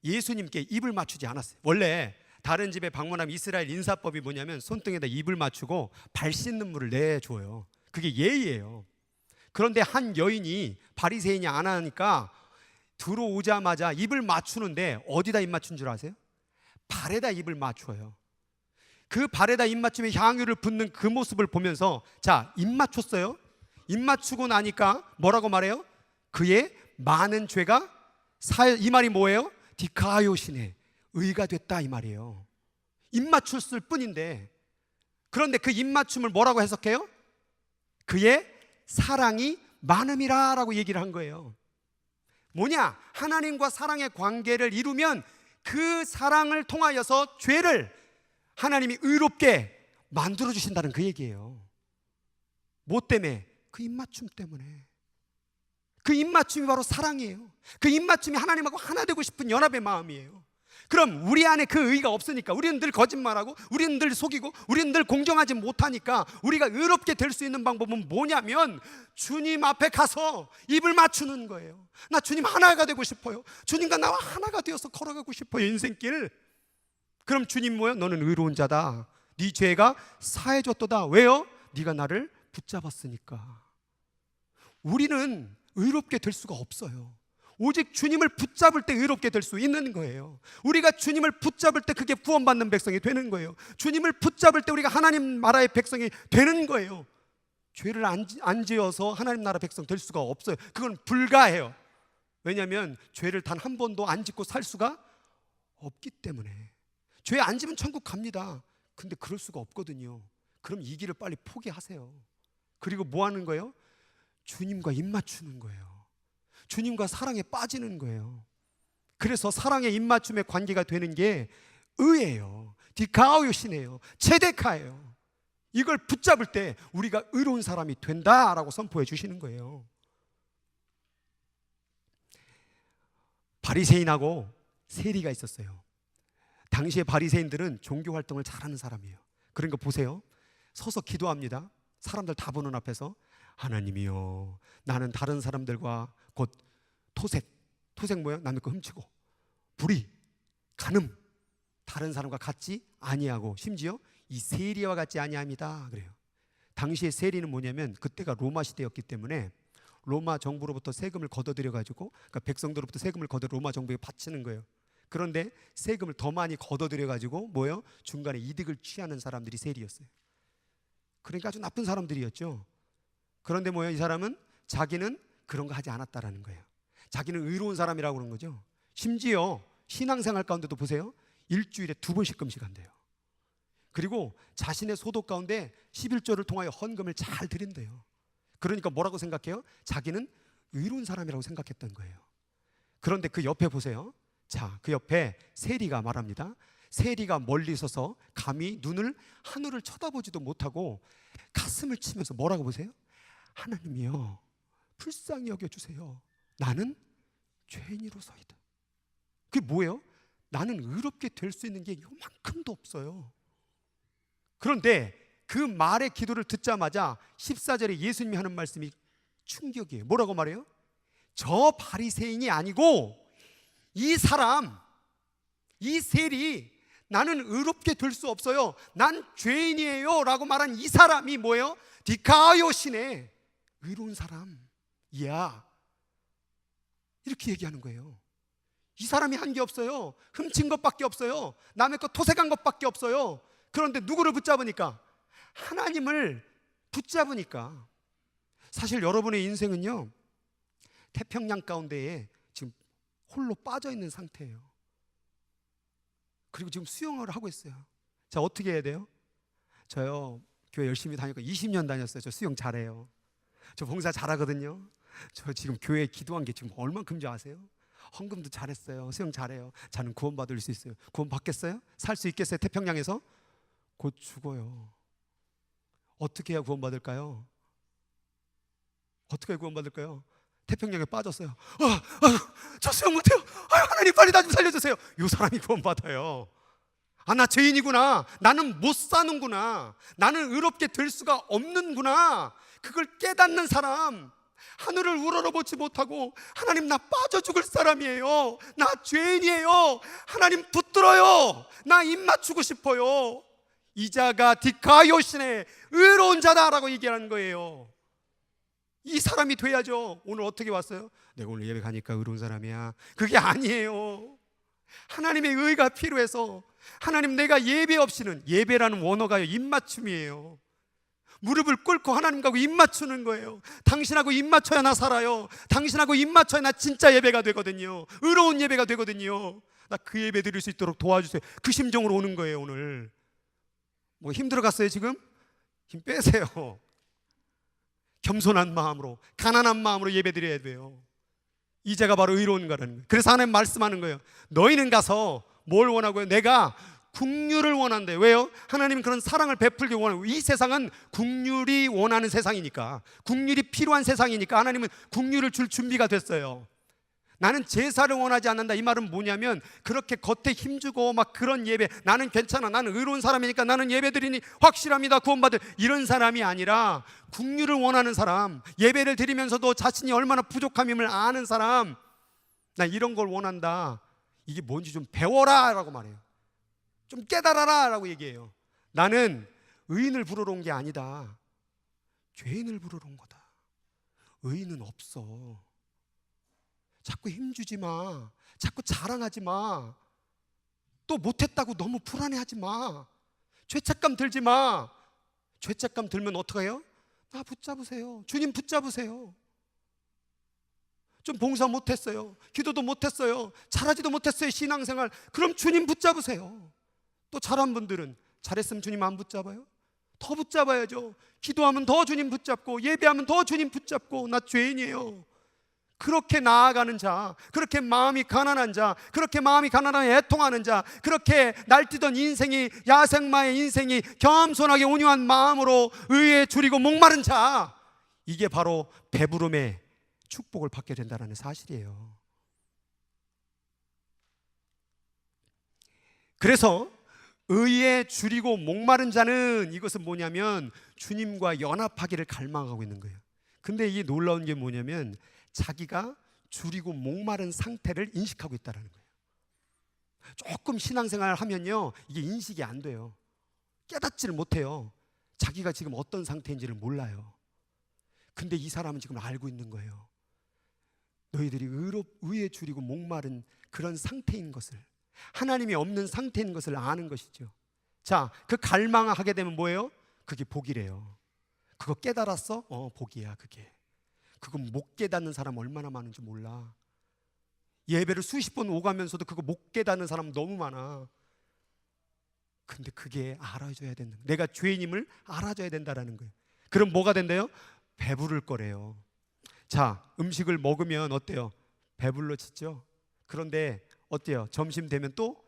예수님께 입을 맞추지 않았어요. 원래 다른 집에 방문하면 이스라엘 인사법이 뭐냐면 손등에다 입을 맞추고 발 씻는 물을 내줘요. 그게 예의예요. 그런데 한 여인이 바리새인이 안 하니까 들어오자마자 입을 맞추는데 어디다 입 맞춘 줄 아세요? 발에다 입을 맞춰요. 그 발에다 입 맞추며 향유를 붓는 그 모습을 보면서, 자, 입 맞췄어요. 입 맞추고 나니까 뭐라고 말해요? 그의 많은 죄가 이 말이 뭐예요? 디카요시네, 의가 됐다 이 말이에요. 입 맞췄을 뿐인데, 그런데 그 입 맞춤을 뭐라고 해석해요? 그의 사랑이 많음이라 라고 얘기를 한 거예요. 뭐냐? 하나님과 사랑의 관계를 이루면 그 사랑을 통하여서 죄를 하나님이 의롭게 만들어 주신다는 그 얘기예요. 뭐 때문에? 그 입맞춤 때문에. 그 입맞춤이 바로 사랑이에요. 그 입맞춤이 하나님하고 하나 되고 싶은 연합의 마음이에요. 그럼 우리 안에 그 의가 없으니까, 우리는 늘 거짓말하고, 우리는 늘 속이고, 우리는 늘 공정하지 못하니까 우리가 의롭게 될 수 있는 방법은 뭐냐면 주님 앞에 가서 입을 맞추는 거예요. 나 주님 하나가 되고 싶어요. 주님과 나와 하나가 되어서 걸어가고 싶어요, 인생길. 그럼 주님 뭐예요? 너는 의로운 자다, 네 죄가 사해졌도다. 왜요? 네가 나를 붙잡았으니까. 우리는 의롭게 될 수가 없어요. 오직 주님을 붙잡을 때 의롭게 될 수 있는 거예요. 우리가 주님을 붙잡을 때 그게 구원받는 백성이 되는 거예요. 주님을 붙잡을 때 우리가 하나님 나라의 백성이 되는 거예요. 죄를 안 지어서 하나님 나라 백성 될 수가 없어요. 그건 불가해요. 왜냐하면 죄를 단 한 번도 안 짓고 살 수가 없기 때문에. 죄 안 지면 천국 갑니다. 근데 그럴 수가 없거든요. 그럼 이 길을 빨리 포기하세요. 그리고 뭐 하는 거예요? 주님과 입 맞추는 거예요. 주님과 사랑에 빠지는 거예요. 그래서 사랑의 입맞춤의 관계가 되는 게 의예요. 디카오요시네요. 체데카예요. 이걸 붙잡을 때 우리가 의로운 사람이 된다라고 선포해 주시는 거예요. 바리새인하고 세리가 있었어요. 당시에 바리새인들은 종교 활동을 잘하는 사람이에요. 그런 거 보세요. 서서 기도합니다. 사람들 다 보는 앞에서, 하나님이요, 나는 다른 사람들과 곧 토색 뭐야? 남의 거 훔치고, 불의, 간음, 다른 사람과 같지 아니하고, 심지어 이 세리와 같지 아니합니다 그래요. 당시에 세리는 뭐냐면, 그때가 로마 시대였기 때문에 로마 정부로부터 세금을 걷어들여 가지고, 그러니까 백성들로부터 세금을 걷어 로마 정부에 바치는 거예요. 그런데 세금을 더 많이 걷어들여 가지고 뭐예요? 중간에 이득을 취하는 사람들이 세리였어요. 그러니까 아주 나쁜 사람들이었죠. 그런데 뭐예요? 이 사람은 자기는 그런 거 하지 않았다라는 거예요. 자기는 의로운 사람이라고 그런 거죠. 심지어 신앙생활 가운데도 보세요. 일주일에 2번씩 금식한대요. 그리고 자신의 소득 가운데 11조를 통하여 헌금을 잘 드린대요. 그러니까 뭐라고 생각해요? 자기는 의로운 사람이라고 생각했던 거예요. 그런데 그 옆에 보세요. 자, 그 옆에 세리가 말합니다. 세리가 멀리 서서 감히 눈을 하늘을 쳐다보지도 못하고 가슴을 치면서 뭐라고 보세요? 하나님이여 불쌍히 여겨주세요. 나는 죄인으로서이다. 그게 뭐예요? 나는 의롭게 될 수 있는 게 요만큼도 없어요. 그런데 그 말의 기도를 듣자마자 14절에 예수님이 하는 말씀이 충격이에요. 뭐라고 말해요? 저 바리새인이 아니고 이 사람, 이 세리, 나는 의롭게 될 수 없어요, 난 죄인이에요 라고 말한 이 사람이 뭐예요? 디카요 신의 의로운 사람이야, 이렇게 얘기하는 거예요. 이 사람이 한 게 없어요. 훔친 것밖에 없어요. 남의 것 토색한 것밖에 없어요. 그런데 누구를 붙잡으니까? 하나님을 붙잡으니까. 사실 여러분의 인생은요, 태평양 가운데에 지금 홀로 빠져 있는 상태예요. 그리고 지금 수영을 하고 있어요. 자, 어떻게 해야 돼요? 저요, 교회 열심히 다니고 20년 다녔어요. 저 수영 잘해요. 저 봉사 잘하거든요. 저 지금 교회에 기도한 게 지금 얼만큼인지 아세요? 헌금도 잘했어요. 수영 잘해요. 저는 구원받을 수 있어요. 구원 받겠어요? 살 수 있겠어요? 태평양에서? 곧 죽어요. 어떻게 해야 구원받을까요? 어떻게 해야 구원받을까요? 태평양에 빠졌어요. 저 수영 못해요. 하나님 빨리 나 좀 살려주세요. 이 사람이 구원받아요. 나 죄인이구나. 나는 못 사는구나. 나는 의롭게 될 수가 없는구나. 그걸 깨닫는 사람, 하늘을 우러러보지 못하고 하나님 나 빠져 죽을 사람이에요, 나 죄인이에요, 하나님 붙들어요, 나 입 맞추고 싶어요, 이 자가 디카요 신의 의로운 자다라고 얘기하는 거예요. 이 사람이 돼야죠. 오늘 어떻게 왔어요? 내가 오늘 예배 가니까 의로운 사람이야. 그게 아니에요. 하나님의 의가 필요해서, 하나님 내가 예배 없이는, 예배라는 원어가요 입맞춤이에요. 무릎을 꿇고 하나님하고 입 맞추는 거예요. 당신하고 입 맞춰야 나 살아요. 당신하고 입 맞춰야 나 진짜 예배가 되거든요. 의로운 예배가 되거든요. 나 그 예배 드릴 수 있도록 도와주세요. 그 심정으로 오는 거예요. 오늘 뭐 힘들어 갔어요 지금? 힘 빼세요. 겸손한 마음으로, 가난한 마음으로 예배 드려야 돼요. 이제가 바로 의로운 거라는 거예요. 그래서 하나님 말씀하는 거예요. 너희는 가서 뭘 원하고요? 내가 긍휼을 원한대. 왜요? 하나님은 그런 사랑을 베풀기 원해요. 이 세상은 긍휼이 원하는 세상이니까, 긍휼이 필요한 세상이니까 하나님은 긍휼을 줄 준비가 됐어요. 나는 제사를 원하지 않는다. 이 말은 뭐냐면, 그렇게 겉에 힘주고 막 그런 예배, 나는 괜찮아, 나는 의로운 사람이니까 나는 예배 드리니 확실합니다, 구원받을, 이런 사람이 아니라 긍휼을 원하는 사람, 예배를 드리면서도 자신이 얼마나 부족함임을 아는 사람, 나 이런 걸 원한다. 이게 뭔지 좀 배워라 라고 말해요. 좀 깨달아라 라고 얘기해요. 나는 의인을 부르러 온 게 아니다, 죄인을 부르러 온 거다. 의인은 없어. 자꾸 힘주지 마. 자꾸 자랑하지 마. 또 못했다고 너무 불안해하지 마. 죄책감 들지 마. 죄책감 들면 어떡해요? 나 붙잡으세요. 주님 붙잡으세요. 좀 봉사 못했어요, 기도도 못했어요, 잘하지도 못했어요, 신앙생활. 그럼 주님 붙잡으세요. 또 잘한 분들은, 잘했으면 주님 안 붙잡아요? 더 붙잡아야죠. 기도하면 더 주님 붙잡고, 예배하면 더 주님 붙잡고, 나 죄인이에요. 그렇게 나아가는 자, 그렇게 마음이 가난한 자, 그렇게 마음이 가난한 애통하는 자, 그렇게 날뛰던 인생이, 야생마의 인생이 겸손하게 온유한 마음으로 의에 줄이고 목마른 자, 이게 바로 배부름의 축복을 받게 된다는 사실이에요. 그래서 의에 줄이고 목마른 자는, 이것은 뭐냐면 주님과 연합하기를 갈망하고 있는 거예요. 근데 이게 놀라운 게 뭐냐면, 자기가 줄이고 목마른 상태를 인식하고 있다는 거예요. 조금 신앙생활을 하면요, 이게 인식이 안 돼요. 깨닫지를 못해요. 자기가 지금 어떤 상태인지를 몰라요. 근데 이 사람은 지금 알고 있는 거예요. 너희들이 의에 줄이고 목마른 그런 상태인 것을, 하나님이 없는 상태인 것을 아는 것이죠. 자, 그 갈망하게 되면 뭐예요? 그게 복이래요. 그거 깨달았어? 복이야 그게. 그거 못 깨닫는 사람 얼마나 많은지 몰라. 예배를 수십 번 오가면서도 그거 못 깨닫는 사람 너무 많아. 근데 그게 알아줘야 된다. 내가 죄인임을 알아줘야 된다라는 거예요. 그럼 뭐가 된대요? 배부를 거래요. 자, 음식을 먹으면 어때요? 배불러지죠. 그런데 어때요? 점심 되면 또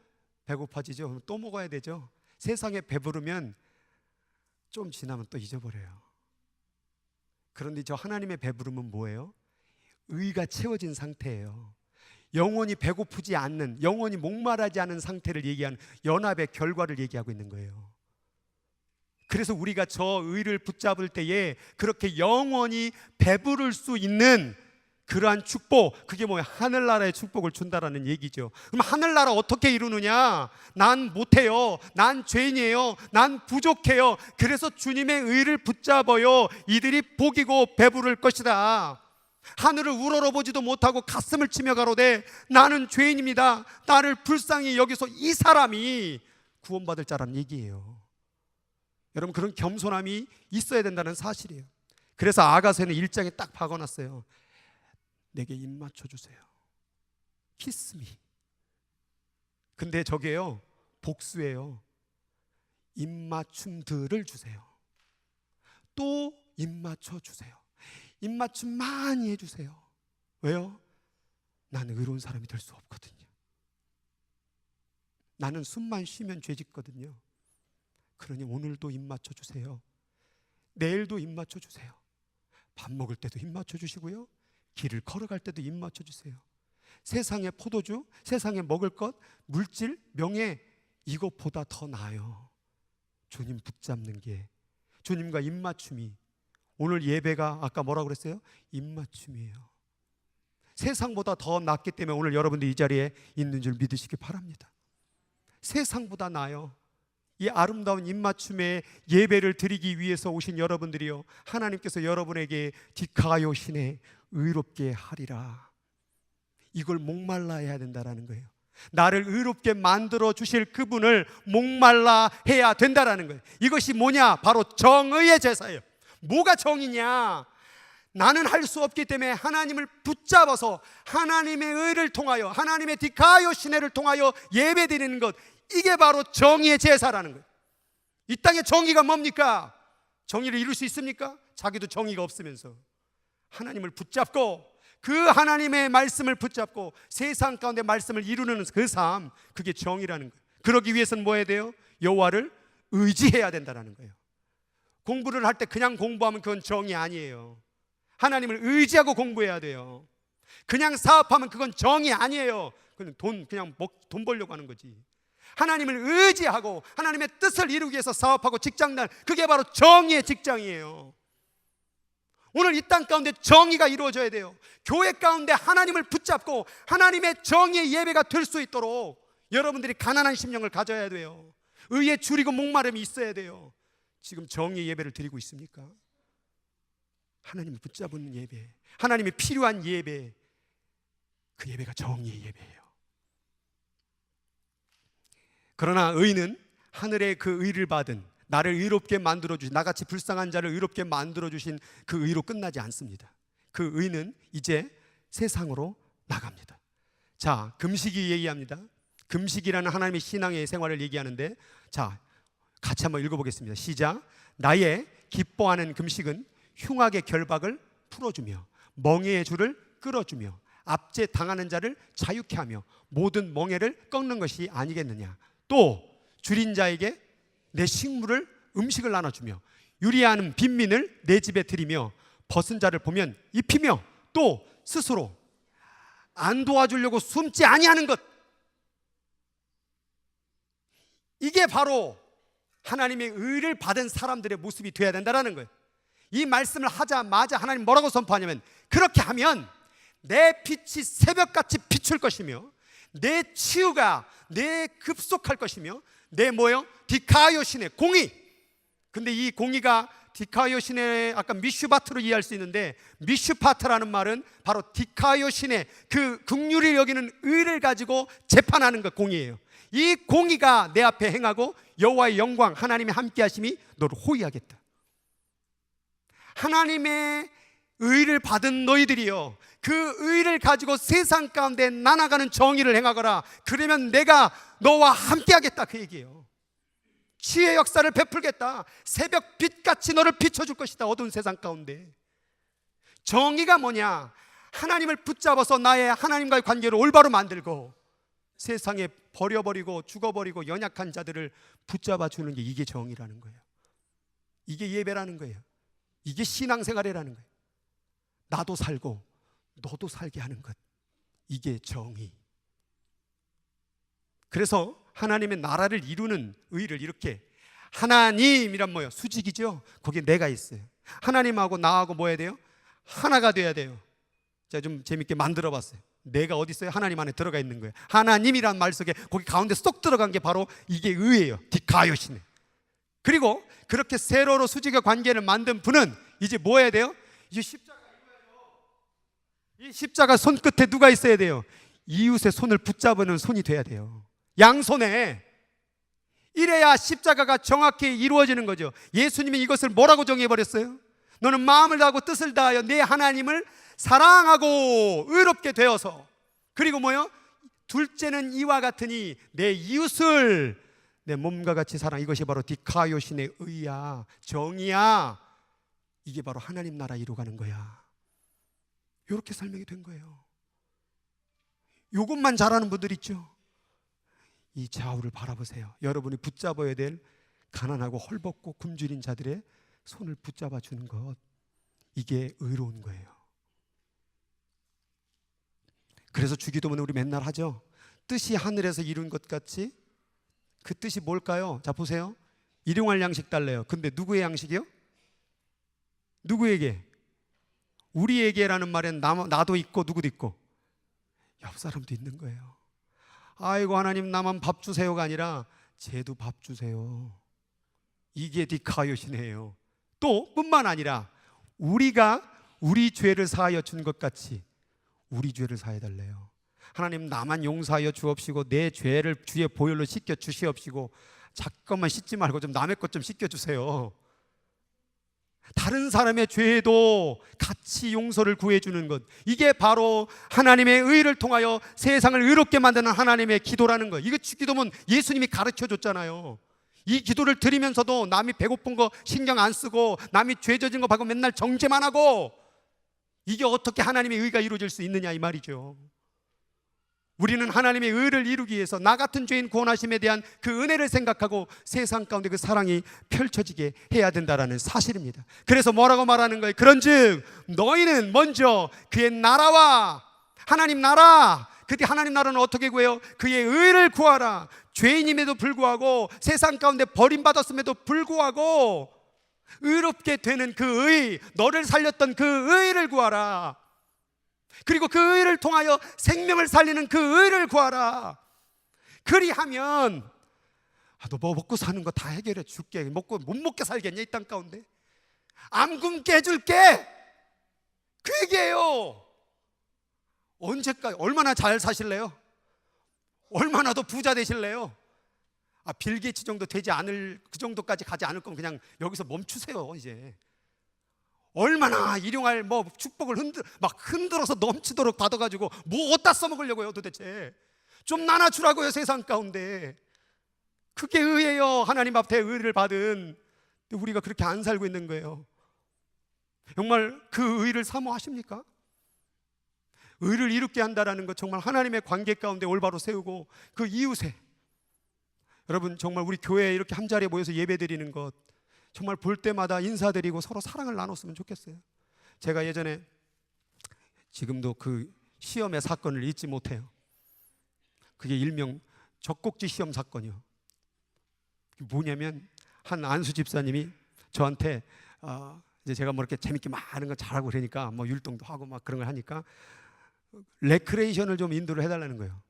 배고파지죠. 그럼 또 먹어야 되죠. 세상에 배부르면 좀 지나면 또 잊어버려요. 그런데 저 하나님의 배부름은 뭐예요? 의가 채워진 상태예요. 영원히 배고프지 않는, 영원히 목마르지 않은 상태를 얘기하는 연합의 결과를 얘기하고 있는 거예요. 그래서 우리가 저 의를 붙잡을 때에 그렇게 영원히 배부를 수 있는 그러한 축복, 그게 뭐야? 하늘나라의 축복을 준다라는 얘기죠. 그럼 하늘나라 어떻게 이루느냐? 난 못해요. 난 죄인이에요. 난 부족해요. 그래서 주님의 의를 붙잡아요. 이들이 복이고 배부를 것이다. 하늘을 우러러보지도 못하고 가슴을 치며 가로되 나는 죄인입니다. 나를 불쌍히 여기서 이 사람이 구원받을 자라는 얘기예요. 여러분, 그런 겸손함이 있어야 된다는 사실이에요. 그래서 아가서는 1장에 딱 박아놨어요. 내게 입 맞춰주세요. 키스미. 근데 저게요 복수예요. 입맞춤들을 주세요. 또 입맞춰주세요. 입맞춤 많이 해주세요. 왜요? 나는 의로운 사람이 될 수 없거든요. 나는 숨만 쉬면 죄짓거든요. 그러니 오늘도 입맞춰주세요. 내일도 입맞춰주세요. 밥 먹을 때도 입맞춰주시고요, 길을 걸어갈 때도 입맞춰주세요. 세상의 포도주, 세상에 먹을 것, 물질, 명예, 이것보다 더 나아요. 주님 붙잡는 게, 주님과 입맞춤이. 오늘 예배가 아까 뭐라고 그랬어요? 입맞춤이에요. 세상보다 더 낫기 때문에 오늘 여러분들 이 자리에 있는 줄 믿으시기 바랍니다. 세상보다 나아요. 이 아름다운 입맞춤의 예배를 드리기 위해서 오신 여러분들이요, 하나님께서 여러분에게 디카요 신에 의롭게 하리라, 이걸 목말라 해야 된다라는 거예요. 나를 의롭게 만들어 주실 그분을 목말라 해야 된다라는 거예요. 이것이 뭐냐? 바로 정의의 제사예요. 뭐가 정의냐? 나는 할 수 없기 때문에 하나님을 붙잡아서 하나님의 의를 통하여, 하나님의 디카요 시내를 통하여 예배 드리는 것, 이게 바로 정의의 제사라는 거예요. 이 땅의 정의가 뭡니까? 정의를 이룰 수 있습니까? 자기도 정의가 없으면서 하나님을 붙잡고, 그 하나님의 말씀을 붙잡고 세상 가운데 말씀을 이루는 그 삶, 그게 정의라는 거예요. 그러기 위해서는 뭐 해야 돼요? 여호와를 의지해야 된다는 거예요. 공부를 할 때 그냥 공부하면 그건 정의 아니에요. 하나님을 의지하고 공부해야 돼요. 그냥 사업하면 그건 정의 아니에요. 그냥 돈 벌려고 하는 거지. 하나님을 의지하고 하나님의 뜻을 이루기 위해서 사업하고 직장날, 그게 바로 정의의 직장이에요. 오늘 이 땅 가운데 정의가 이루어져야 돼요. 교회 가운데 하나님을 붙잡고 하나님의 정의의 예배가 될 수 있도록 여러분들이 가난한 심령을 가져야 돼요. 의에 줄이고 목마름이 있어야 돼요. 지금 정의의 예배를 드리고 있습니까? 하나님을 붙잡는 예배, 하나님이 필요한 예배, 그 예배가 정의의 예배예요. 그러나 의는 하늘의 그 의를 받은, 나를 의롭게 만들어주신, 나같이 불쌍한 자를 의롭게 만들어주신 그 의로 끝나지 않습니다. 그 의는 이제 세상으로 나갑니다. 자, 금식이 얘기합니다. 금식이라는 하나님의 신앙의 생활을 얘기하는데, 자, 같이 한번 읽어보겠습니다. 시작. 나의 기뻐하는 금식은 흉악의 결박을 풀어주며 멍에의 줄을 끌어주며 압제 당하는 자를 자유케 하며 모든 멍에를 꺾는 것이 아니겠느냐. 또 줄인 자에게 내 식물을, 음식을 나눠주며 유리하는 빈민을 내 집에 들이며 벗은 자를 보면 입히며 또 스스로 안 도와주려고 숨지 아니하는 것, 이게 바로 하나님의 의를 받은 사람들의 모습이 되어야 된다는 거예요. 이 말씀을 하자마자 하나님 뭐라고 선포하냐면, 그렇게 하면 내 빛이 새벽같이 비출 것이며 내 치유가 내 급속할 것이며 내 뭐요? 디카요 신의 공의. 근데 이 공의가 디카요 신의 아까 미슈바트로 이해할 수 있는데, 미슈파트라는 말은 바로 디카요 신의 그 긍휼히 여기는 의를 가지고 재판하는 것, 공의예요. 이 공의가 내 앞에 행하고 여호와의 영광, 하나님의 함께 하심이 너를 호위하겠다. 하나님의 의를 받은 너희들이요, 그 의를 가지고 세상 가운데 나아가는 정의를 행하거라. 그러면 내가 너와 함께 하겠다, 그 얘기예요. 치유의 역사를 베풀겠다. 새벽 빛같이 너를 비춰줄 것이다, 어두운 세상 가운데. 정의가 뭐냐? 하나님을 붙잡아서 나의 하나님과의 관계를 올바로 만들고 세상에 버려버리고 죽어버리고 연약한 자들을 붙잡아주는 게, 이게 정의라는 거예요. 이게 예배라는 거예요. 이게 신앙생활이라는 거예요. 나도 살고 너도 살게 하는 것, 이게 정의. 그래서 하나님의 나라를 이루는 의를 이렇게, 하나님이란 뭐예요? 수직이죠. 거기에 내가 있어요. 하나님하고 나하고 뭐 해야 돼요? 하나가 돼야 돼요. 제가 좀 재밌게 만들어 봤어요. 내가 어디 있어요? 하나님 안에 들어가 있는 거예요. 하나님이란 말 속에 거기 가운데 쏙 들어간 게 바로 이게 의예요. 디카요시네. 그리고 그렇게 세로로 수직의 관계를 만든 분은 이제 뭐 해야 돼요? 이제 십자가 입어야죠. 이 십자가 손끝에 누가 있어야 돼요? 이웃의 손을 붙잡는 손이 돼야 돼요. 양손에. 이래야 십자가가 정확히 이루어지는 거죠. 예수님이 이것을 뭐라고 정해버렸어요? 너는 마음을 다하고 뜻을 다하여 내 하나님을 사랑하고 의롭게 되어서, 그리고 뭐요? 둘째는 이와 같으니 내 이웃을 내 몸과 같이 사랑. 이것이 바로 디카요신의 의야, 정의야. 이게 바로 하나님 나라 이루어가는 거야. 이렇게 설명이 된 거예요. 이것만 잘하는 분들 있죠? 이 좌우를 바라보세요. 여러분이 붙잡아야 될 가난하고 헐벗고 굶주린 자들의 손을 붙잡아 주는 것, 이게 의로운 거예요. 그래서 주기도문을 우리 맨날 하죠. 뜻이 하늘에서 이룬 것 같이. 그 뜻이 뭘까요? 자 보세요. 일용할 양식 달래요. 근데 누구의 양식이요? 누구에게? 우리에게라는 말엔 나도 있고 누구도 있고 옆 사람도 있는 거예요. 아이고 하나님 나만 밥 주세요가 아니라 쟤도 밥 주세요. 이게 디카요시네요. 또 뿐만 아니라 우리가 우리 죄를 사하여 준 것 같이 우리 죄를 사해 달래요. 하나님 나만 용서하여 주옵시고 내 죄를 주의 보혈로 씻겨 주시옵시고 잠깐만 씻지 말고 좀 남의 것 좀 씻겨 주세요. 다른 사람의 죄도 같이 용서를 구해주는 것, 이게 바로 하나님의 의를 통하여 세상을 의롭게 만드는 하나님의 기도라는 거예요. 이거 기도면 예수님이 가르쳐 줬잖아요. 이 기도를 드리면서도 남이 배고픈 거 신경 안 쓰고 남이 죄 져진 거 보고 맨날 정죄만 하고, 이게 어떻게 하나님의 의가 이루어질 수 있느냐 이 말이죠. 우리는 하나님의 의를 이루기 위해서 나 같은 죄인 구원하심에 대한 그 은혜를 생각하고 세상 가운데 그 사랑이 펼쳐지게 해야 된다라는 사실입니다. 그래서 뭐라고 말하는 거예요? 그런즉 너희는 먼저 그의 나라와, 하나님 나라, 그때 하나님 나라는 어떻게 구해요? 그의 의를 구하라. 죄인임에도 불구하고 세상 가운데 버림받았음에도 불구하고 의롭게 되는 그 의, 너를 살렸던 그 의를 구하라. 그리고 그 의를 통하여 생명을 살리는 그 의를 구하라. 그리하면 너 뭐 먹고 사는 거 다 해결해 줄게. 먹고 못 먹게 살겠냐 이 땅 가운데? 안 굶게 해줄게. 그 얘기예요. 언제까지, 얼마나 잘 사실래요? 얼마나 더 부자 되실래요? 빌 게이츠 정도 되지 않을, 그 정도까지 가지 않을 거면 그냥 여기서 멈추세요. 이제 얼마나 일용할 뭐 축복을 흔들어서 넘치도록 받아가지고 뭐 어디다 써먹으려고요 도대체? 좀 나눠주라고요 세상 가운데. 그게 의예요. 하나님 앞에 의를 받은. 우리가 그렇게 안 살고 있는 거예요. 정말 그 의를 사모하십니까? 의를 이롭게 한다라는 것, 정말 하나님의 관계 가운데 올바로 세우고 그 이웃에, 여러분 정말 우리 교회에 이렇게 한자리에 모여서 예배드리는 것 정말 볼 때마다 인사드리고 서로 사랑을 나눴으면 좋겠어요. 제가 예전에, 지금도 그 시험의 사건을 잊지 못해요. 그게 일명 젖꼭지 시험 사건이요. 뭐냐면 한 안수 집사님이 저한테 이제 제가 뭐 이렇게 재밌게 많은 거 잘하고 그러니까 뭐 율동도 하고 막 그런 걸 하니까 레크레이션을 좀 인도를 해달라는 거예요.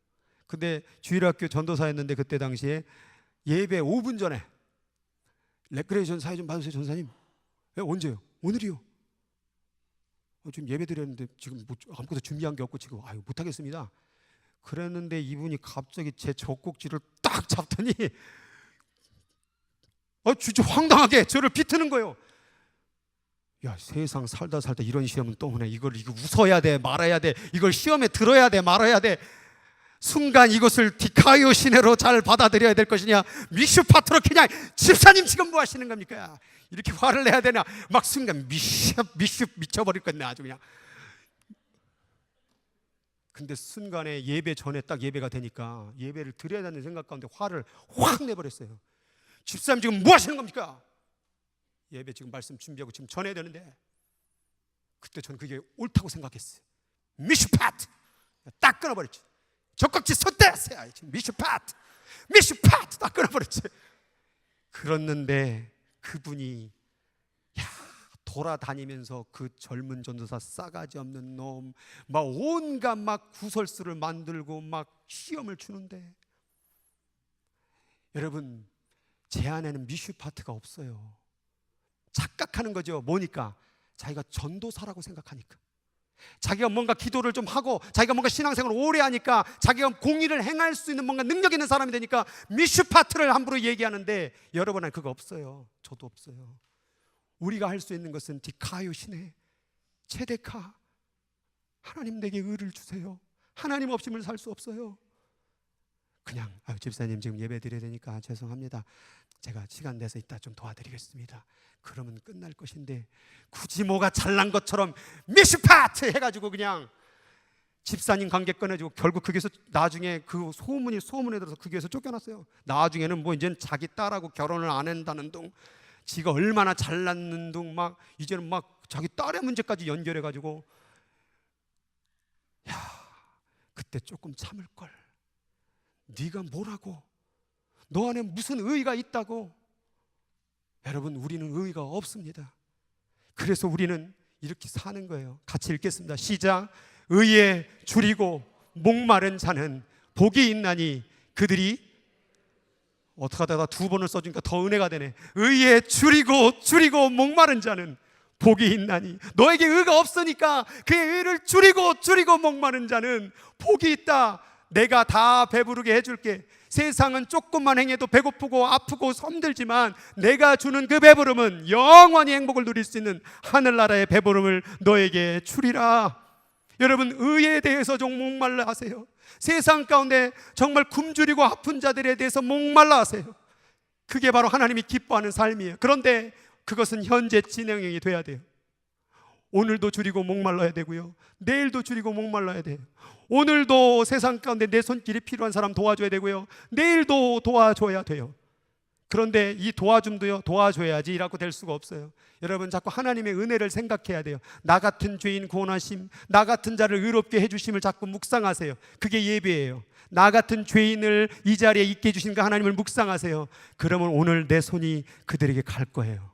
근데 주일학교 전도사였는데 그때 당시에 예배 5분 전에 레크레이션 사회 좀 봐주세요 전사님. 언제요? 오늘이요. 지금 예배 드렸는데 지금 뭐 아무것도 준비한 게 없고 지금 못하겠습니다. 그랬는데 이분이 갑자기 제 젖꼭지를 딱 잡더니 진짜 황당하게 저를 비트는 거예요. 야, 세상 살다 이런 시험은 또 오네. 이거 웃어야 돼, 말아야 돼. 이걸 시험에 들어야 돼, 말아야 돼. 순간 이것을 디카이오 시내로 잘 받아들여야 될 것이냐, 미슈파트로 그냥 집사님 지금 뭐 하시는 겁니까? 이렇게 화를 내야 되나? 막 순간 미쳐버릴 건데 아주 그냥. 근데 순간에 예배 전에 딱 예배가 되니까 예배를 드려야 되는 생각 가운데 화를 확 내버렸어요. 집사님 지금 뭐 하시는 겁니까? 예배 지금 말씀 준비하고 지금 전해야 되는데, 그때 저는 그게 옳다고 생각했어요. 미슈파트 딱 끊어버렸죠. 젖꼭지 섰대세요. 미슈파트 딱 끊어버렸죠. 그랬는데 그분이 돌아다니면서 그 젊은 전도사 싸가지 없는 놈 막 온갖 막 구설수를 만들고 막 시험을 주는데, 여러분 제 안에는 미슈파트가 없어요. 착각하는 거죠. 뭐니까? 자기가 전도사라고 생각하니까, 자기가 뭔가 기도를 좀 하고 자기가 뭔가 신앙생활을 오래 하니까 자기가 공의를 행할 수 있는 뭔가 능력 있는 사람이 되니까 미슈파트를 함부로 얘기하는데, 여러분은 그거 없어요. 저도 없어요. 우리가 할 수 있는 것은 디카요 시내, 체데카, 하나님 내게 의를 주세요. 하나님 없이는 살 수 없어요. 그냥 집사님 지금 예배 드려야 되니까 죄송합니다, 제가 시간 내서 이따 좀 도와드리겠습니다, 그러면 끝날 것인데, 굳이 뭐가 잘난 것처럼 미슈파트 해가지고 그냥 집사님 관계 꺼내주고, 결국 거기서 나중에 그 소문에 들어서 거기에서 쫓겨났어요. 나중에는 뭐 이제는 자기 딸하고 결혼을 안 한다는 둥, 지가 얼마나 잘났는 둥, 막 이제는 막 자기 딸의 문제까지 연결해가지고, 그때 조금 참을 걸. 네가 뭐라고? 너 안에 무슨 의의가 있다고? 여러분, 우리는 의의가 없습니다. 그래서 우리는 이렇게 사는 거예요. 같이 읽겠습니다. 시작. 의에 줄이고 목마른 자는 복이 있나니 그들이, 어떻게 하다가 두 번을 써주니까 더 은혜가 되네. 의에 줄이고 목마른 자는 복이 있나니, 너에게 의가 없으니까 그의 의를 줄이고 목마른 자는 복이 있다. 내가 다 배부르게 해줄게. 세상은 조금만 행해도 배고프고 아프고 힘들지만 내가 주는 그 배부름은 영원히 행복을 누릴 수 있는 하늘나라의 배부름을 너에게 주리라. 여러분, 의에 대해서 좀 목말라 하세요. 세상 가운데 정말 굶주리고 아픈 자들에 대해서 목말라 하세요. 그게 바로 하나님이 기뻐하는 삶이에요. 그런데 그것은 현재 진행형이 돼야 돼요. 오늘도 줄이고 목말라야 되고요, 내일도 줄이고 목말라야 돼요. 오늘도 세상 가운데 내 손길이 필요한 사람 도와줘야 되고요, 내일도 도와줘야 돼요. 그런데 이 도와줌도요, 도와줘야지라고 될 수가 없어요. 여러분, 자꾸 하나님의 은혜를 생각해야 돼요. 나 같은 죄인 구원하심, 나 같은 자를 의롭게 해주심을 자꾸 묵상하세요. 그게 예배예요. 나 같은 죄인을 이 자리에 있게 해주신 그 하나님을 묵상하세요. 그러면 오늘 내 손이 그들에게 갈 거예요.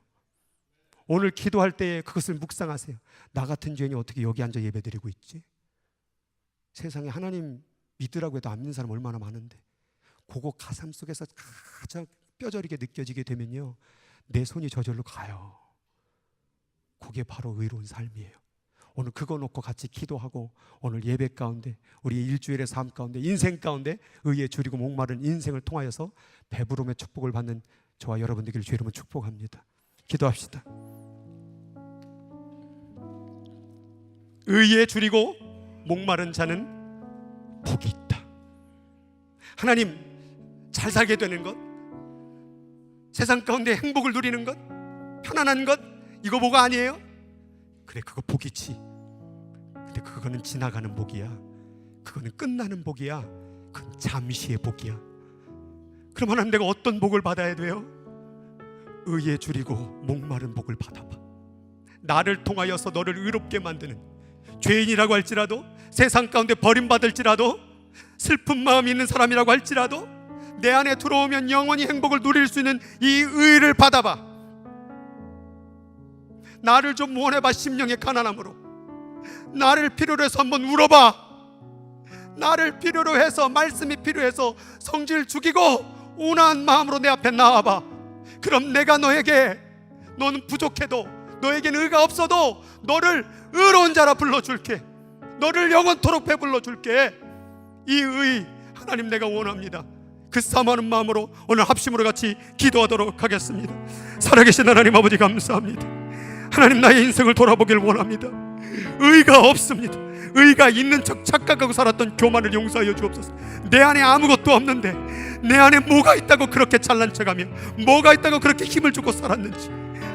오늘 기도할 때 그것을 묵상하세요. 나 같은 죄인이 어떻게 여기 앉아 예배드리고 있지? 세상에 하나님 믿으라고 해도 안 믿는 사람 얼마나 많은데, 그거 가슴 속에서 가장 뼈저리게 느껴지게 되면요, 내 손이 저절로 가요. 그게 바로 의로운 삶이에요. 오늘 그거 놓고 같이 기도하고, 오늘 예배 가운데, 우리 일주일의 삶 가운데, 인생 가운데 의에 줄이고 목마른 인생을 통하여서 배부름의 축복을 받는 저와 여러분 되기를 주의 이름으로 축복합니다. 기도합시다. 의에 줄이고 목마른 자는 복이 있다. 하나님, 잘 살게 되는 것, 세상 가운데 행복을 누리는 것, 편안한 것, 이거 뭐가 아니에요? 그래, 그거 복이지. 근데 그거는 지나가는 복이야. 그거는 끝나는 복이야. 그건 잠시의 복이야. 그럼 하나님, 내가 어떤 복을 받아야 돼요? 의에 줄이고 목마른 복을 받아봐. 나를 통하여서 너를 의롭게 만드는, 죄인이라고 할지라도, 세상 가운데 버림받을지라도, 슬픈 마음이 있는 사람이라고 할지라도 내 안에 들어오면 영원히 행복을 누릴 수 있는 이 의를 받아봐. 나를 좀 원해봐. 심령의 가난함으로 나를 필요로 해서 한번 울어봐. 나를 필요로 해서, 말씀이 필요해서 성질 죽이고 온화한 마음으로 내 앞에 나와봐. 그럼 내가 너에게, 너는 부족해도 너에게는 의가 없어도 너를 의로운 자라 불러줄게. 너를 영원토록 배불러 줄게. 이 의 하나님 내가 원합니다. 그 사모하는 마음으로 오늘 합심으로 같이 기도하도록 하겠습니다. 살아계신 하나님 아버지 감사합니다. 하나님 나의 인생을 돌아보길 원합니다. 의가 없습니다. 의가 있는 척 착각하고 살았던 교만을 용서하여 주옵소서. 내 안에 아무것도 없는데 내 안에 뭐가 있다고 그렇게 잘난 척하며 뭐가 있다고 그렇게 힘을 주고 살았는지,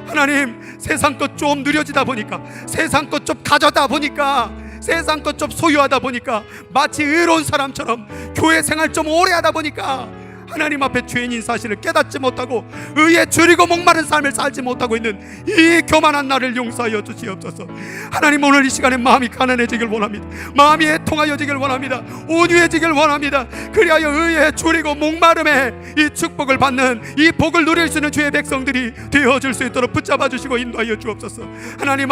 하나님 세상 것 좀 누려지다 보니까, 세상 것 좀 가져다 보니까, 세상 것 좀 소유하다 보니까 마치 의로운 사람처럼 교회 생활 좀 오래 하다 보니까 하나님 앞에 죄인인 사실을 깨닫지 못하고 의에 줄이고 목마른 삶을 살지 못하고 있는 이 교만한 나를 용서하여 주시옵소서. 하나님 오늘 이 시간에 마음이 가난해지길 원합니다. 마음이 애통하여지길 원합니다. 온유해지길 원합니다. 그리하여 의에 줄이고 목마름에 이 축복을 받는, 이 복을 누릴 수 있는 주의 백성들이 되어줄 수 있도록 붙잡아 주시고 인도하여 주옵소서. 하나님